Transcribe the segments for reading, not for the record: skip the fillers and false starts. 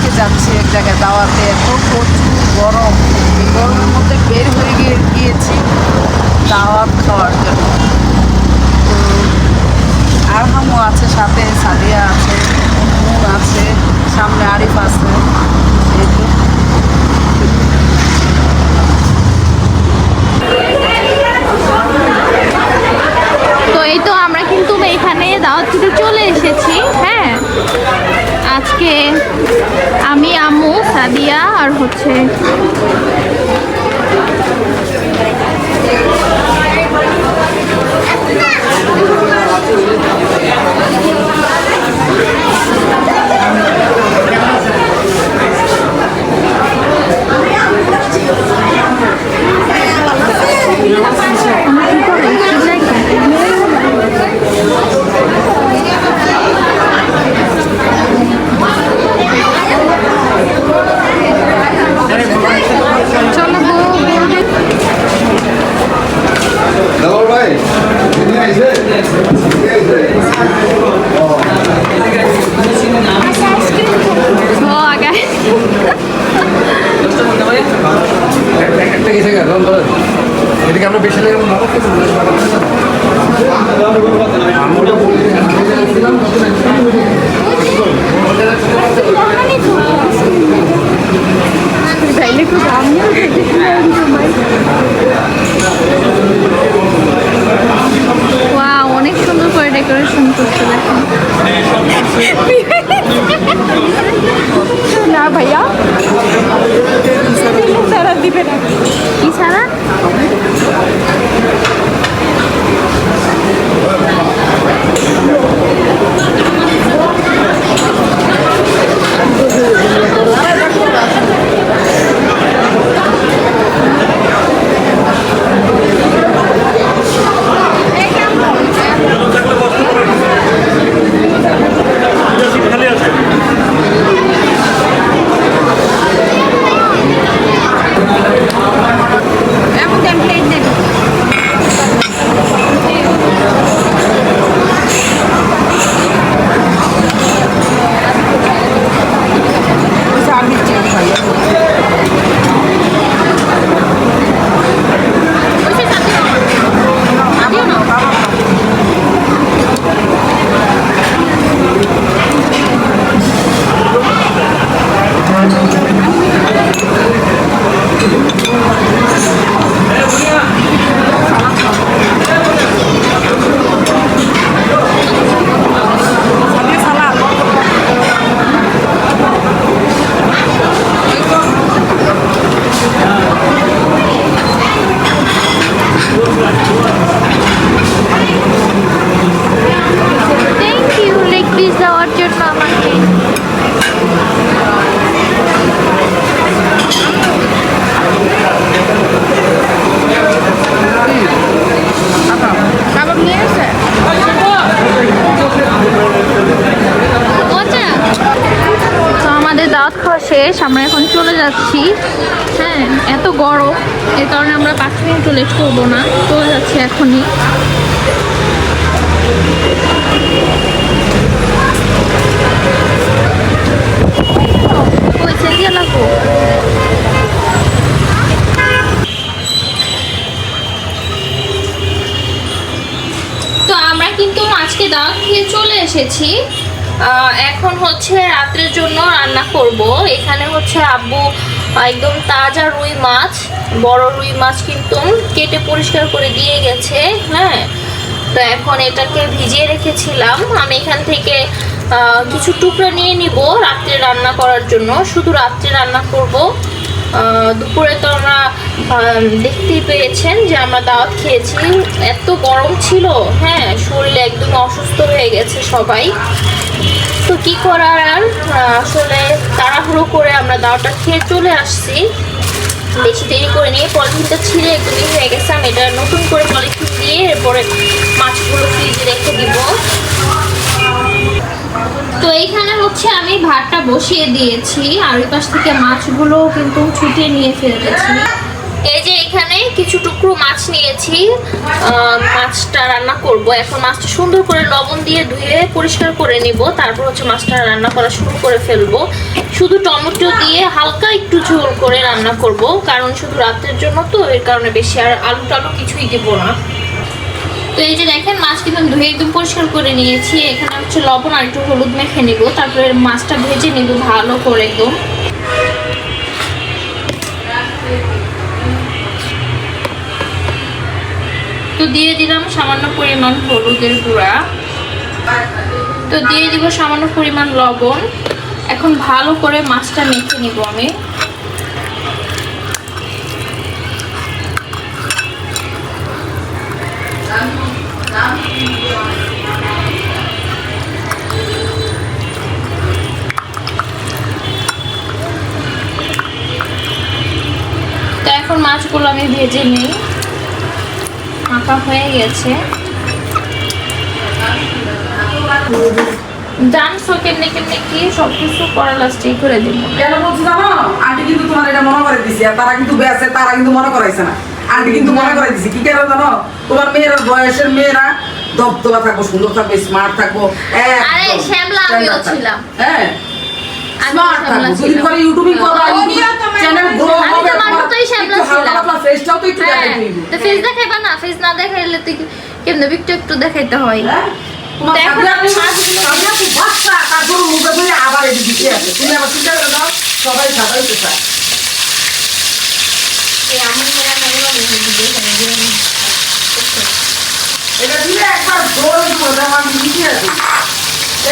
আজকে যাচ্ছি এক জায়গায় দাওয়াতে, এত প্রচুর গরম, এই গরমের মধ্যে বের হয়ে গিয়েছি দাওয়াত খাওয়ার জন্য। তো আরহামও আছে সাথে, সাদিয়া আছে, মুন আছে, সামনে আরিফ আছে। এই তো তো এই তো আমরা কিন্তু এখানে দাওয়াত খেতে চলে এসেছি। হ্যাঁ, আজকে আমি, আম্মু, সাদিয়া আর হচ্ছে অনেক সুন্দর করে ডেকোরেশন করছে দেখেন। না ভাইয়া সারা দিবে না, কি সারা? শেষ, আমরা এখন চলে যাচ্ছি। হ্যাঁ, এত গরম, এই কারণে আমরা 5 মিনিট লেট করবো না, চলে যাচ্ছি এখনই। তো আমরা কিন্তু আজকে দাওয়াত খেয়ে চলে এসেছি। এখন হচ্ছে রাত্রের জন্য রান্না করব। এখানে হচ্ছে আব্বু একদম তাজা রুই মাছ, বড় রুই মাছ কিন্তু কেটে পরিষ্কার করে দিয়ে গেছে। হ্যাঁ, তো এখন এটাকে ভিজিয়ে রেখেছিলাম। আমি এখান থেকে কিছু টুকরা নিয়ে নিব রাত্রে রান্না করার জন্য, শুধু রাত্রে রান্না করব। দুপুরে তো আমরা দেখতেই পেয়েছেন যে আমরা দাওয়াত খেয়েছি, এত গরম ছিল। হ্যাঁ, শরীরে একদম অসুস্থ হয়ে গেছে সবাই। তো কি করার আর, আসলে তাড়াহুড়ো করে আমরা দাওয়াতটা খেয়ে চলে আসছি। বেশি দেরি করে নিয়ে পলিথিনটা ছিঁড়ে একদমই হয়ে গেছে। আমি এটা নতুন করে পলিথিন দিয়ে এরপরে মাছগুলো ফ্রিজে রেখে দিব। তো এইখানে হচ্ছে আমি ভাতটা বসিয়ে দিয়েছি, আর ওই পাশ থেকে মাছগুলো কিন্তু ছুটিয়ে নিয়ে ফেলেছি। এই যে এখানে কিছু টুকরো মাছ নিয়েছি, মাছটা রান্না করব। এখন মাছটা সুন্দর করে লবণ দিয়ে ধুয়ে পরিষ্কার করে নিব, তারপর হচ্ছে মাছটা রান্না করা শুরু করে ফেলবো। শুধু টমেটো দিয়ে হালকা একটু ঝোল করে রান্না করব, কারণ শুধু রাতের জন্য তো, এর কারণে বেশি আর আলু টালু কিছুই দিব না। তো এই যে দেখেন মাছ কিন্তু ধুয়ে একদম পরিষ্কার করে নিয়েছি। এখানে হচ্ছে লবণ আর একটু হলুদ মেখে নিব, তারপরে মাছটা ভেজে নিব ভালো করে একদম। তো দিয়ে দিলাম সামান্য পরিমাণ হলুদের গুঁড়া, তো দিয়ে দিব সামান্য পরিমাণ লবণ। এখন ভালো করে মাছটা মেখে নিব আমি। তো এখন মাছগুলো আমি ভেজে নিই, মাখা হয়ে গেছে। জানছো কেমনে কেমনে কি সবকিছু করা লাস্টেই করে দিব। কেন বলছি জানো, আন্টি কিন্তু তোমার এটা মনে করে দিছে, আর তারা কিন্তু বেঁচে, তারা কিন্তু মনে করাইছে না। আন্টি কিন্তু মনে করে দিছে কি কেন জানো, তোমার মেয়েরা বয়সের মেয়েরা দপদপা থাকবো, সুন্দর থাকবো, স্মার্ট থাকবো। আরে শ্যামলা আমিও ছিলাম। হ্যাঁ আমি স্মার্ট শ্যামলা থাকবো, যদি ছিলাম। করে ইউটিউবিং করবা, চ্যানেল গ্রো আমি হবে, তোমার মতোই শ্যামলা ছিলাম। তোমার ফেসটাও তো একটু দেখাই দিবি। তো ফেস দেখাইবা না, ফেস না দেখাইলে তুই কেমনে একটু একটু দেখাইতে হয়। হ্যাঁ তোমার দেখো সামনে আমি মাছগুলো সামনে খুব বাচ্চা, তারপর মুখে ধরে আবার এদিকে দিতে আছে। তুমি আবার চিন্তা করে দাও, সবাই সাজাইতে চায়। এই আমার মেয়েরা মেয়েরা দেখে এটা দিলে একবার জোর করে দেওয়া দিতে আছে।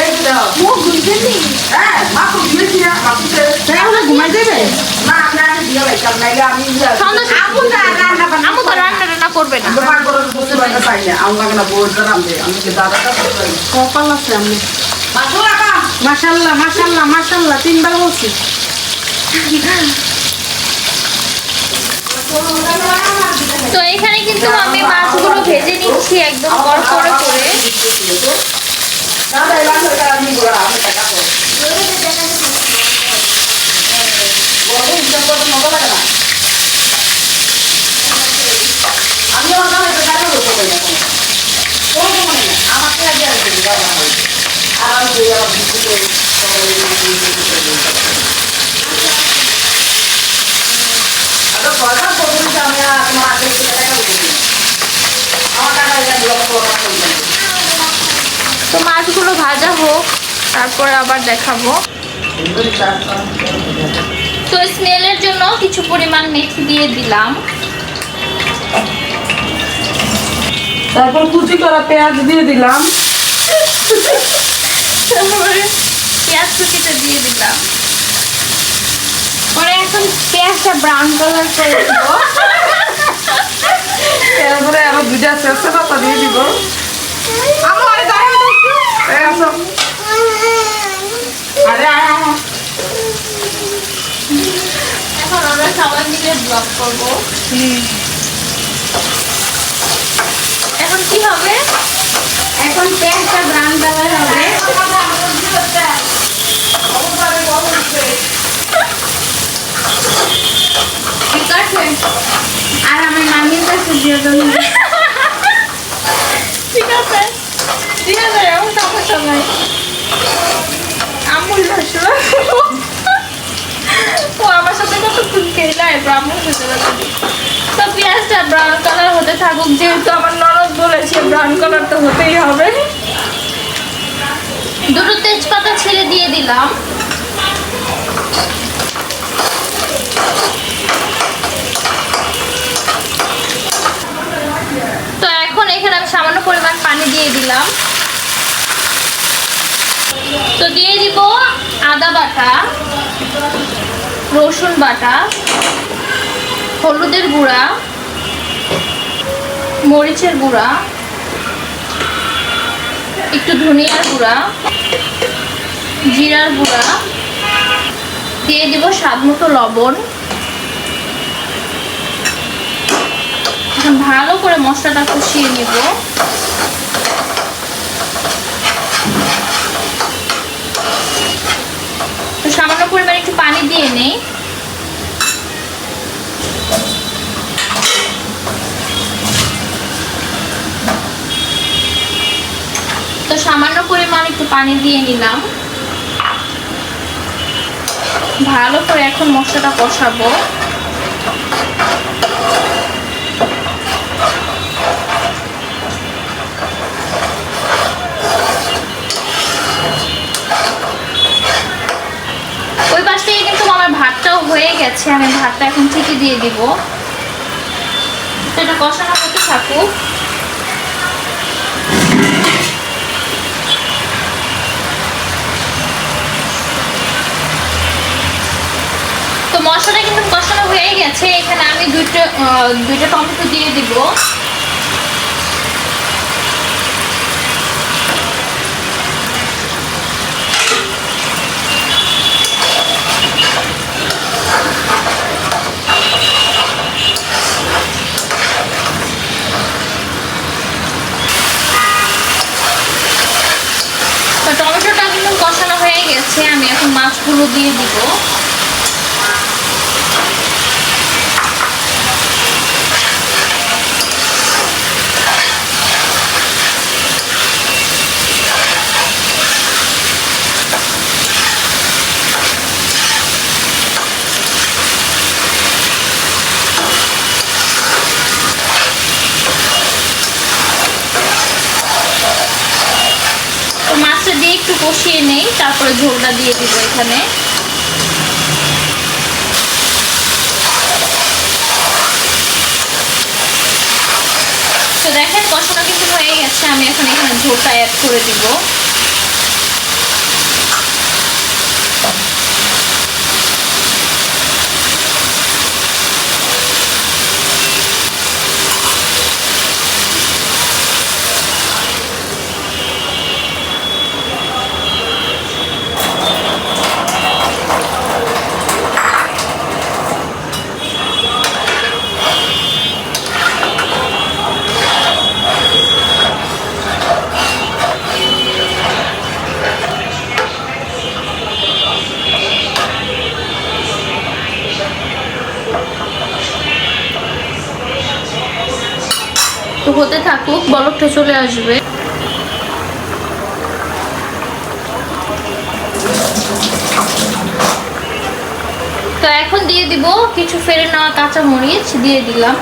এই দাও মুখ বুঝলি? হ্যাঁ মাত্র দিয়েছি না বাপুতে তাহলে ঘুমাই দেবে? না আমি আগে দিয়ে লাইতাম, নাইলে আমি আমু তো রান্না করবে না। দোকান করে বসে বাইরে চাই না, আমার না বউটা রান্ধে, আমি যে দাদাটা করতে কপাল আছে আমি। মাসুলা কা মাশাআল্লাহ মাশাআল্লাহ মাশাআল্লাহ, তিনবার বলছি। তো এখানে কিন্তু আমি মাছগুলো ভেজে নিচ্ছি একদম কড়কড়ে করে। দাদা এলা করে আমি গোলা আমি টাকা করে বড় হিসাব করতে মজা লাগে না। আমি আমার নামে একটা টাকা করতে পারি না কোনো মনে না, আমাকে আগে আর কি দাদা হয় আর আমি যে আমার ভিতরে আচ্ছা পয়সা করতে আমি আর তোমার আগে টাকা করতে আমার টাকা এটা ব্লক করা করতে। তো মাছগুলো ভাজা হোক, তারপরে আবার দেখাবো। তো স্মেলের জন্য কিছু পরিমাণ মেথি দিয়ে দিলাম, তারপর কুচি করা পেঁয়াজ দিয়ে দিলাম। তারপরে পেঁয়াজ কুচিটা দিয়ে দিলাম। পরে এখন পেঁয়াজটা ব্রাউন কালার করে দিব। তারপরে আরো দুটা সরষে পাতা দিয়ে দিব। আমার গায়ে এই আসো। আরে আয় আমার। এখন আমরা সবাই মিলে ব্লগ করবো। এখন কি হবে? এখন পেঁয়াজটা ব্রাউন কালার হবে। ঠিক আছে, আর আমার মামির কাছে দিয়ে দেবো। ঠিক আছে, দিয়ে দেয়, আমার সমস্যা নাই। আমুল ভাসো ও আমার সাথে কতক্ষণ খেলা, ব্রাউন হতে পারে। তো পেঁয়াজটা ব্রাউন কালার হতে থাকুক, যেহেতু আমার ননদ বলেছে ব্রাউন কালার তো হতেই হবে। দুটো তেজপাতা ছেড়ে দিয়ে দিলাম। তো এখন এখানে আমি সামান্য পরিমাণ পানি দিয়ে দিলাম। তো দিয়ে দিব আদা বাটা, রসুন বাটা, হলুদের গুঁড়া, মরিচের গুঁড়া, একটু ধনিয়ার গুঁড়া, জিরার গুঁড়া, দিয়ে দিব স্বাদ মতো লবণ। এখন ভালো করে মশলাটা কষিয়ে নিব। তো সামান্য পরিমাণে একটু পানি দিয়ে নেই। তো সামান্য পরিমাণ একটু পানি দিয়ে নিলাম। ভালো করে এখন মশলাটা কষাবো। ওই পাশ থেকে কিন্তু আমার ভাতটাও হয়ে গেছে, আমি ভাতটা এখন ঠিকই দিয়ে দিব। এটা কষানো হতে থাকুক। তো মশলাটা কিন্তু কষানো হয়ে গেছে। এখানে আমি দুইটা টমেটো দিয়ে দিব। তো টমেটোটা কিন্তু কষানো হয়ে গেছে, আমি এখন মাছগুলো দিয়ে দিব। তো মাছটা দিয়ে একটু কষিয়ে নেই, তারপরে ঝোলটা দিয়ে দিব এখানে। তো দেখেন কষানো কিন্তু হয়ে গেছে, আমি এখন এখানে ঝোলটা অ্যাড করে দিব। তো হতে থাকুক, বলকটা চলে আসবে। তো এখন দিয়ে দিব কিছু ফেলে নেওয়া কাঁচা মরিচ, দিয়ে দিলাম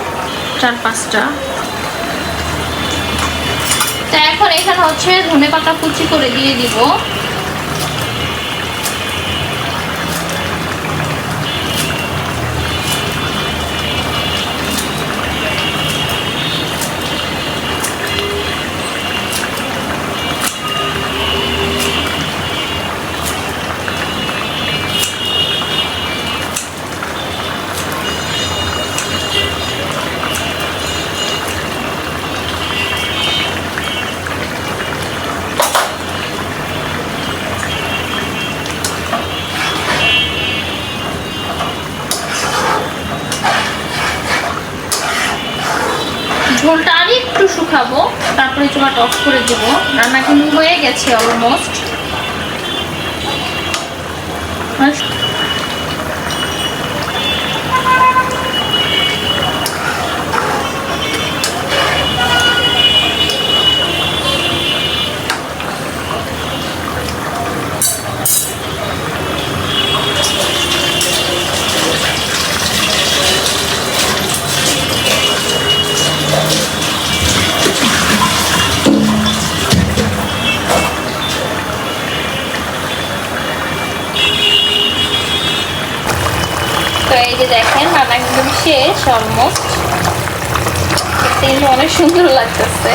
4-5টা। তো এখন এখানে হচ্ছে ধনেপাতা কুচি করে দিয়ে দিব। ঝোলটা আর একটু শুকাবো, তারপরে চুলাটা অফ করে দিব। রান্না কিন্তু হয়ে গেছে অলমোস্ট। তো এই যে দেখেন রান্না একদম শেষ অলমোস্ট। অনেক সুন্দর লাগতেছে।